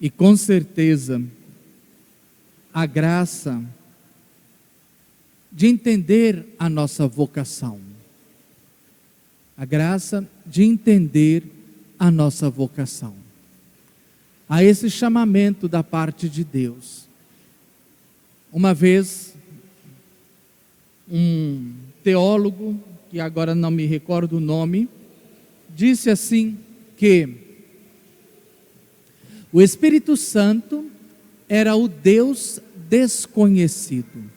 E com certeza, a graça de entender a nossa vocação. A graça de entender a nossa vocação. A esse chamamento da parte de Deus. Uma vez, um teólogo, que agora não me recordo o nome, disse assim que o Espírito Santo era o Deus desconhecido.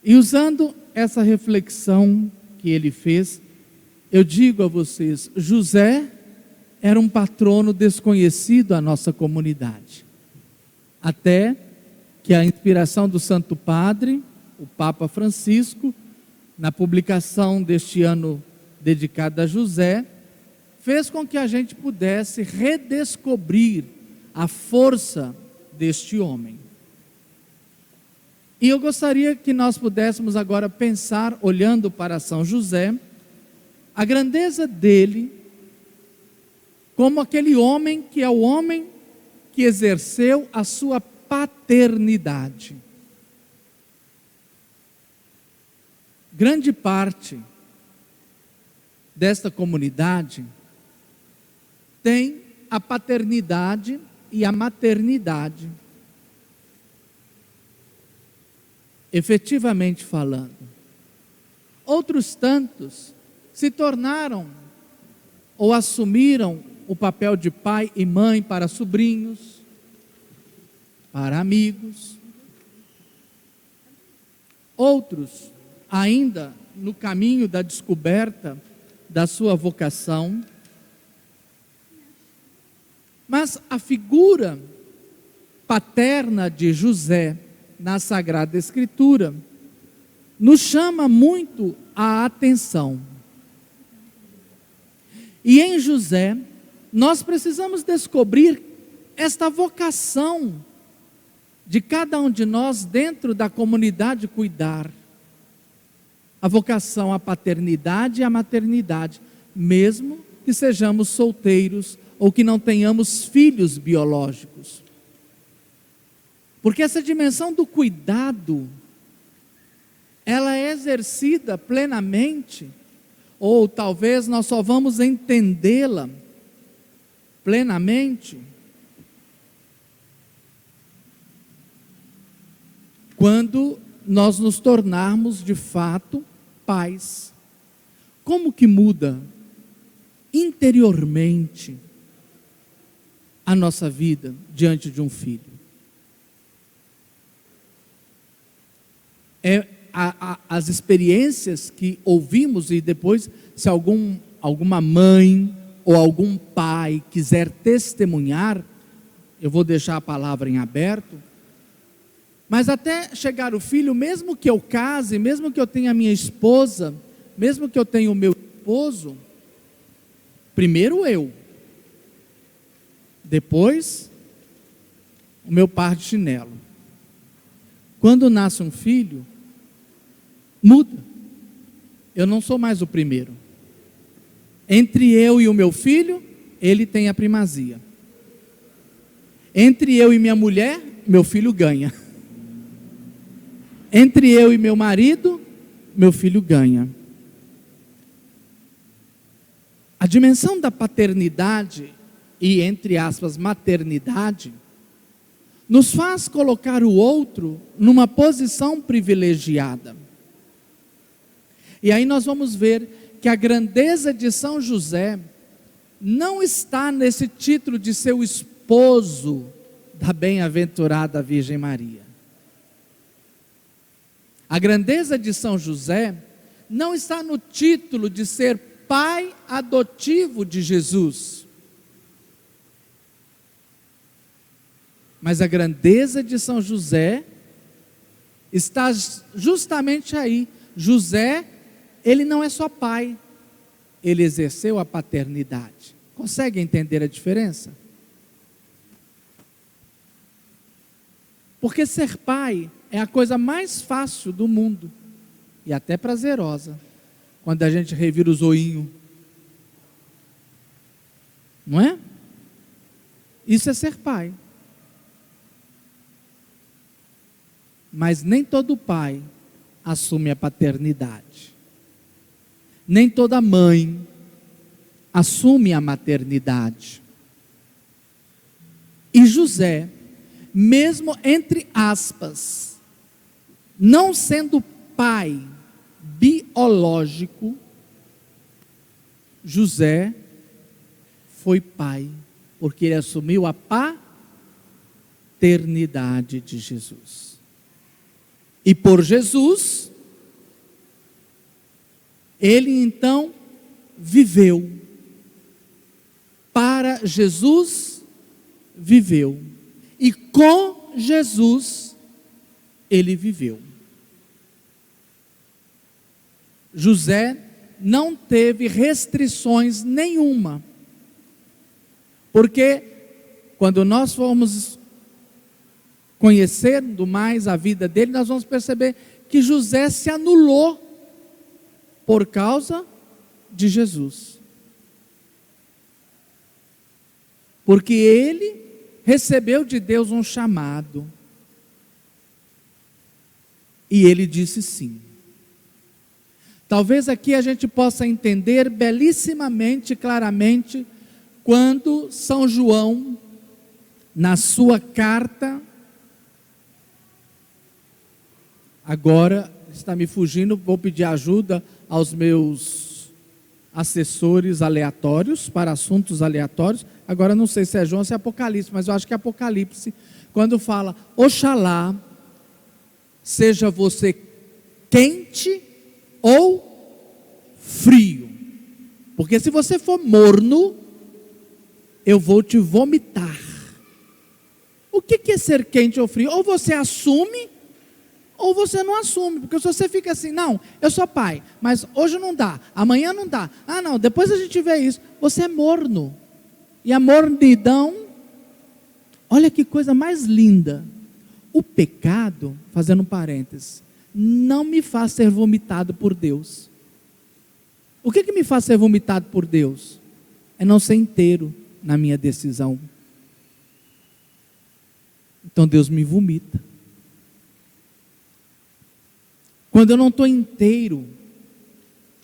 E usando essa reflexão que ele fez, eu digo a vocês, José era um patrono desconhecido à nossa comunidade. Até que a inspiração do Santo Padre, o Papa Francisco, na publicação deste ano dedicada a José, fez com que a gente pudesse redescobrir a força deste homem. E eu gostaria que nós pudéssemos agora pensar, olhando para São José, a grandeza dele, como aquele homem que é o homem que exerceu a sua paternidade. Grande parte desta comunidade tem a paternidade e a maternidade. Efetivamente falando. Outros tantos se tornaram ou assumiram o papel de pai e mãe para sobrinhos, para amigos. Outros ainda no caminho da descoberta da sua vocação. Mas a figura paterna de José na Sagrada Escritura nos chama muito a atenção. E em José, nós precisamos descobrir esta vocação de cada um de nós dentro da comunidade cuidar. A vocação à paternidade e à maternidade, mesmo que sejamos solteiros ou que não tenhamos filhos biológicos. Porque essa dimensão do cuidado, ela é exercida plenamente, ou talvez nós só vamos entendê-la plenamente quando nós nos tornarmos de fato pais. Como que muda interiormente a nossa vida diante de um filho? As experiências que ouvimos, e depois, se alguma mãe ou algum pai quiser testemunhar, eu vou deixar a palavra em aberto. Mas até chegar o filho, mesmo que eu case, mesmo que eu tenha a minha esposa, mesmo que eu tenha o meu esposo, primeiro eu, depois o meu par de chinelo. Quando nasce um filho, muda. Eu não sou mais o primeiro. Entre eu e o meu filho, ele tem a primazia. Entre eu e minha mulher, meu filho ganha. Entre eu e meu marido, meu filho ganha. A dimensão da paternidade e, entre aspas, maternidade, nos faz colocar o outro numa posição privilegiada. E aí nós vamos ver que a grandeza de São José não está nesse título de ser o esposo da bem-aventurada Virgem Maria. A grandeza de São José não está no título de ser pai adotivo de Jesus. Mas a grandeza de São José está justamente aí. José, ele não é só pai, ele exerceu a paternidade. Consegue entender a diferença? Porque ser pai é a coisa mais fácil do mundo e até prazerosa, quando a gente revira o zoinho, não é? Isso é ser pai. Mas nem todo pai assume a paternidade. Nem toda mãe assume a maternidade. E José, mesmo entre aspas, não sendo pai biológico, José foi pai, porque ele assumiu a paternidade de Jesus. E por Jesus, ele então viveu. Para Jesus, viveu. E com Jesus, ele viveu. José não teve restrições nenhuma. Porque quando nós formos conhecendo mais a vida dele, nós vamos perceber que José se anulou por causa de Jesus. Porque ele recebeu de Deus um chamado. E ele disse sim. Talvez aqui a gente possa entender belíssimamente, claramente, quando São João, na sua carta, agora está me fugindo, vou pedir ajuda aos meus assessores aleatórios, para assuntos aleatórios, agora não sei se é João ou se é Apocalipse, mas eu acho que é Apocalipse, quando fala, oxalá seja você quente ou frio, porque se você for morno, eu vou te vomitar. O que é ser quente ou frio? Ou você assume, ou você não assume, porque se você fica assim, não, eu sou pai, mas hoje não dá, amanhã não dá, não, depois a gente vê isso, você é morno, e a mornidão, olha que coisa mais linda, o pecado, fazendo um parênteses, não me faz ser vomitado por Deus. O que me faz ser vomitado por Deus? É não ser inteiro na minha decisão. Então Deus me vomita. Quando eu não estou inteiro,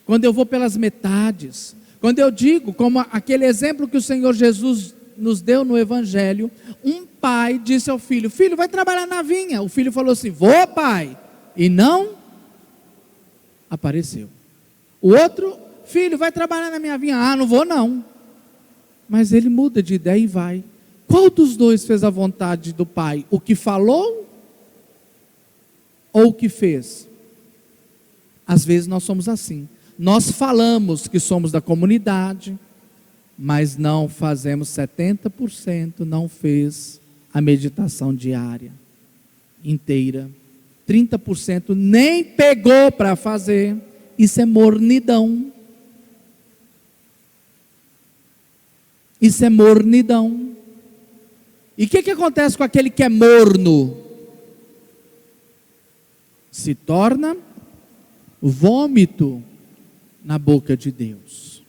quando eu vou pelas metades, quando eu digo, como aquele exemplo que o Senhor Jesus nos deu no Evangelho, um pai disse ao filho, filho, vai trabalhar na vinha. O filho falou assim, vou pai, e não apareceu. O outro, filho, vai trabalhar na minha vinha. Não vou não. Mas ele muda de ideia e vai. Qual dos dois fez a vontade do pai? O que falou ou o que fez? Às vezes nós somos assim. Nós falamos que somos da comunidade, mas não fazemos 70%, não fez a meditação diária inteira. 30% nem pegou para fazer. Isso é mornidão. Isso é mornidão. E o que acontece com aquele que é morno? Se torna vômito na boca de Deus.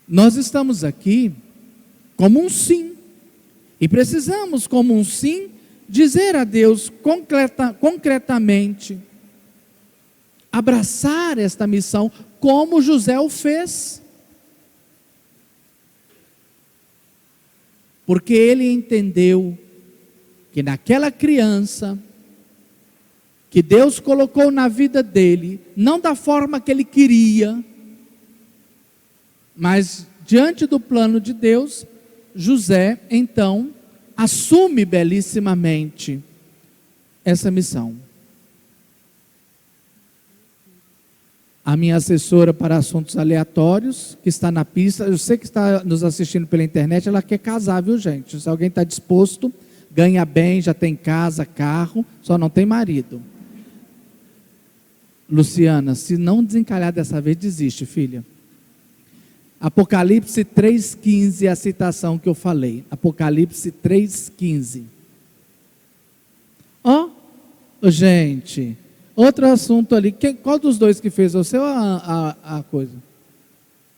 Nós estamos aqui como um sim. E precisamos, como um sim, dizer a Deus concretamente, abraçar esta missão, como José o fez. Porque ele entendeu que naquela criança, que Deus colocou na vida dele, não da forma que ele queria, mas diante do plano de Deus, José, então, assume belíssimamente essa missão. A minha assessora para assuntos aleatórios, que está na pista, eu sei que está nos assistindo pela internet, ela quer casar, viu gente? Se alguém está disposto, ganha bem, já tem casa, carro, só não tem marido. Luciana, se não desencalhar dessa vez, desiste, filha. Apocalipse 3,15 é a citação que eu falei. Apocalipse 3,15. Gente, outro assunto ali. Qual dos dois que fez? Você ou a coisa?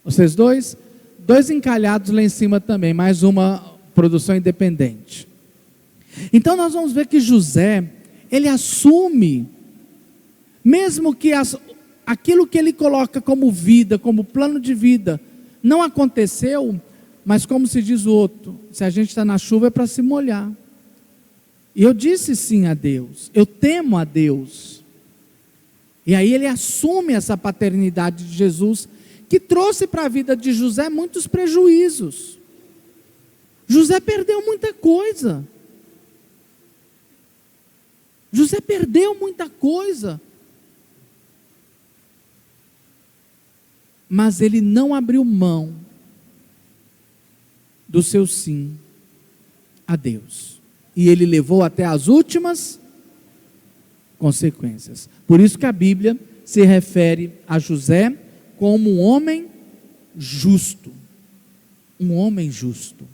Vocês dois encalhados lá em cima também, mais uma produção independente. Então nós vamos ver que José, ele assume, mesmo que aquilo que ele coloca como vida, como plano de vida, não aconteceu, mas como se diz o outro, se a gente está na chuva é para se molhar. E eu disse sim a Deus, eu temo a Deus. E aí ele assume essa paternidade de Jesus, que trouxe para a vida de José muitos prejuízos. José perdeu muita coisa. José perdeu muita coisa. Mas ele não abriu mão do seu sim a Deus. E ele levou até as últimas consequências. Por isso que a Bíblia se refere a José como um homem justo. Um homem justo.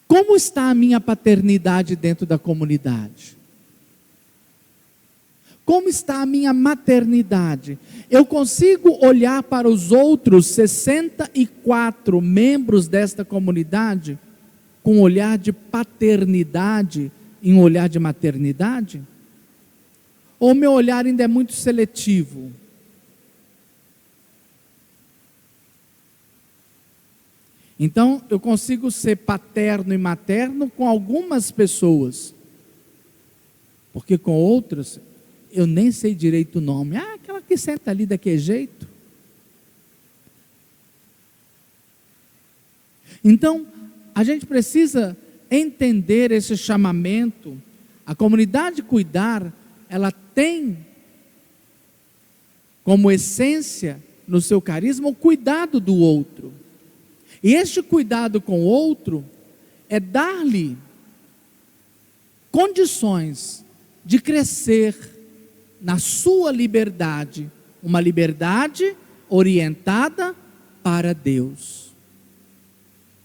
Como está a minha paternidade dentro da comunidade? Como está a minha maternidade? Eu consigo olhar para os outros 64 membros desta comunidade com um olhar de paternidade e um olhar de maternidade? Ou meu olhar ainda é muito seletivo? Então, eu consigo ser paterno e materno com algumas pessoas, porque com outras, eu nem sei direito o nome. Ah, aquela que senta ali daquele jeito. Então, a gente precisa entender esse chamamento. A comunidade cuidar, ela tem como essência, no seu carisma, o cuidado do outro. E este cuidado com o outro é dar-lhe condições de crescer na sua liberdade, uma liberdade orientada para Deus.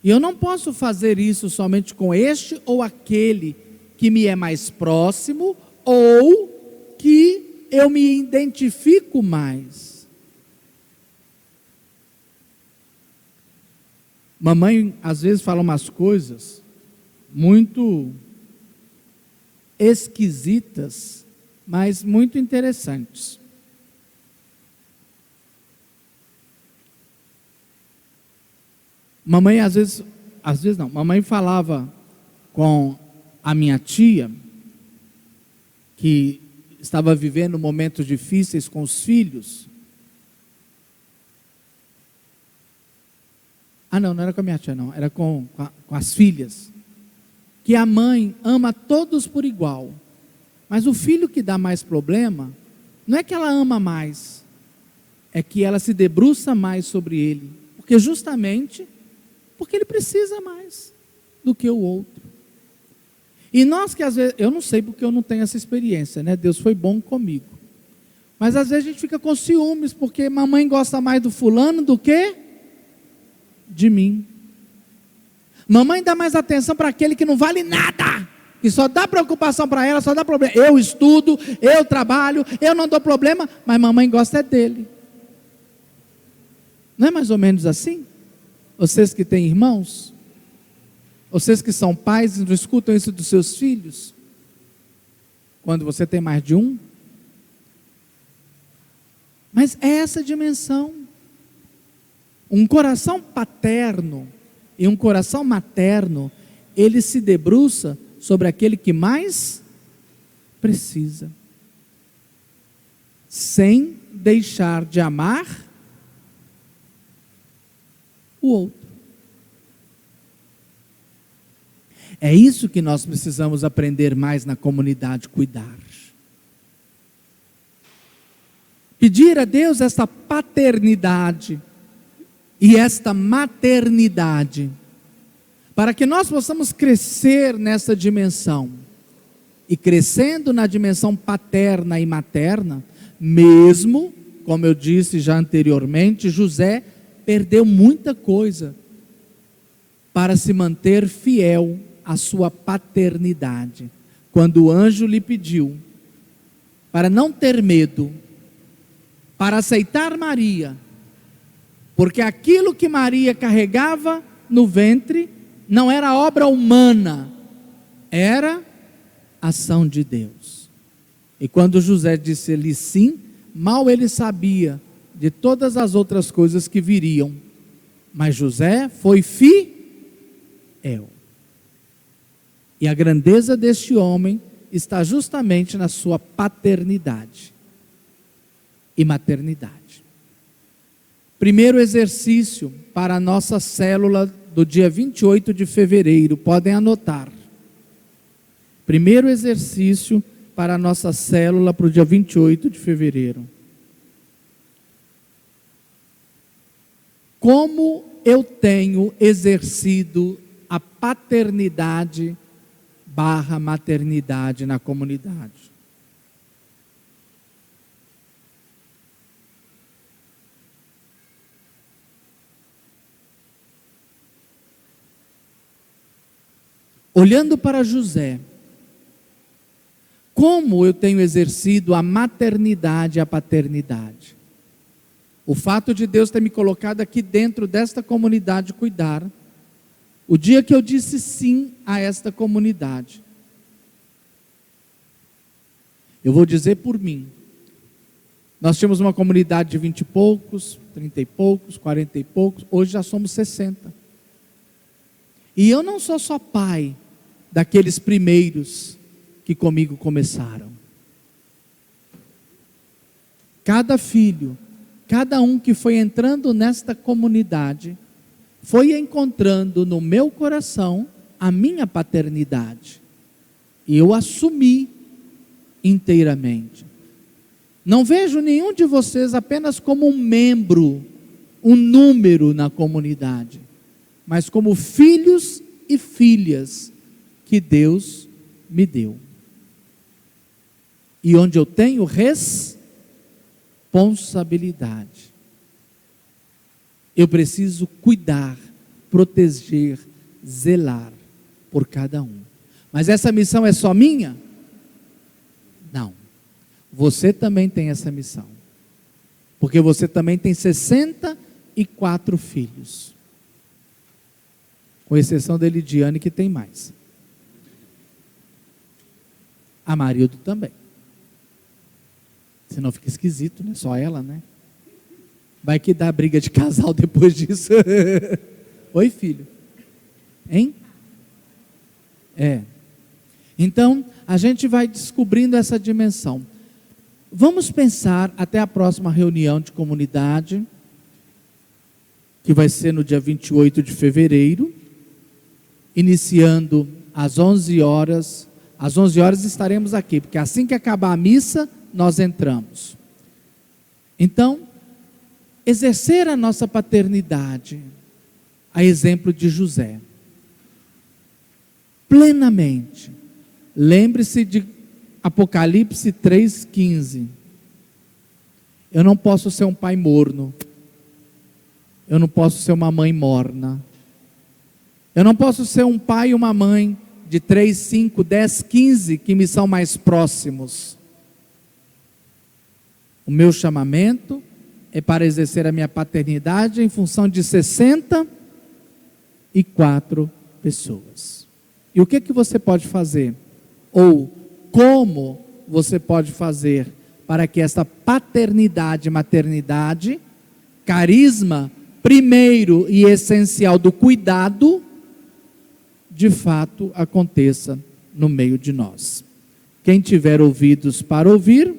E eu não posso fazer isso somente com este ou aquele que me é mais próximo ou que eu me identifico mais. Mamãe às vezes fala umas coisas muito esquisitas, mas muito interessantes. Mamãe às vezes não, mamãe falava com a minha tia, que estava vivendo momentos difíceis com os filhos. Não era com a minha tia não, era com as filhas. Que a mãe ama todos por igual. Mas o filho que dá mais problema, não é que ela ama mais, é que ela se debruça mais sobre ele. Porque ele precisa mais do que o outro. E nós que às vezes, eu não sei porque eu não tenho essa experiência, né? Deus foi bom comigo. Mas às vezes a gente fica com ciúmes, porque mamãe gosta mais do fulano do que de mim. Mamãe dá mais atenção para aquele que não vale nada, que só dá preocupação para ela, só dá problema. Eu estudo, eu trabalho, eu não dou problema, mas mamãe gosta dele. Não é mais ou menos assim? Vocês que têm irmãos, vocês que são pais e não escutam isso dos seus filhos, quando você tem mais de um. Mas é essa dimensão. Um coração paterno e um coração materno, ele se debruça sobre aquele que mais precisa, sem deixar de amar o outro. É isso que nós precisamos aprender mais na comunidade, cuidar. Pedir a Deus esta paternidade e esta maternidade, para que nós possamos crescer nessa dimensão. E crescendo na dimensão paterna e materna, mesmo, como eu disse já anteriormente, José perdeu muita coisa para se manter fiel à sua paternidade. Quando o anjo lhe pediu para não ter medo, para aceitar Maria, porque aquilo que Maria carregava no ventre não era obra humana, era ação de Deus. E quando José disse-lhe sim, mal ele sabia de todas as outras coisas que viriam, mas José foi fiel. E a grandeza deste homem está justamente na sua paternidade e maternidade. Primeiro exercício para a nossa célula do dia 28 de fevereiro, podem anotar. Primeiro exercício para a nossa célula para o dia 28 de fevereiro. Como eu tenho exercido a paternidade / maternidade na comunidade? Olhando para José, como eu tenho exercido a maternidade e a paternidade? O fato de Deus ter me colocado aqui dentro desta comunidade cuidar, o dia que eu disse sim a esta comunidade, eu vou dizer por mim, nós tínhamos uma comunidade de 20 e poucos, 30 e poucos, 40 e poucos, hoje já somos 60. E eu não sou só pai daqueles primeiros que comigo começaram. Cada filho, cada um que foi entrando nesta comunidade, foi encontrando no meu coração a minha paternidade. E eu assumi inteiramente. Não vejo nenhum de vocês apenas como um membro, um número na comunidade, mas como filhos e filhas que Deus me deu. E onde eu tenho responsabilidade. Eu preciso cuidar, proteger, zelar por cada um. Mas essa missão é só minha? Não. Você também tem essa missão. Porque você também tem 64 filhos. Com exceção da Elidiane, que tem mais. A Marildo também. Senão fica esquisito, né? Só ela, né? Vai que dá briga de casal depois disso. Oi, filho. Hein? É. Então, a gente vai descobrindo essa dimensão. Vamos pensar até a próxima reunião de comunidade, que vai ser no dia 28 de fevereiro, iniciando às 11 horas. Às 11 horas estaremos aqui, porque assim que acabar a missa, nós entramos. Então, exercer a nossa paternidade, a exemplo de José, plenamente. Lembre-se de Apocalipse 3,15. Eu não posso ser um pai morno. Eu não posso ser uma mãe morna. Eu não posso ser um pai e uma mãe de 3, 5, 10, 15 que me são mais próximos. O meu chamamento é para exercer a minha paternidade em função de 64 pessoas. E o que você pode fazer? Ou como você pode fazer para que essa paternidade, maternidade, carisma primeiro e essencial do cuidado, de fato aconteça no meio de nós. Quem tiver ouvidos para ouvir,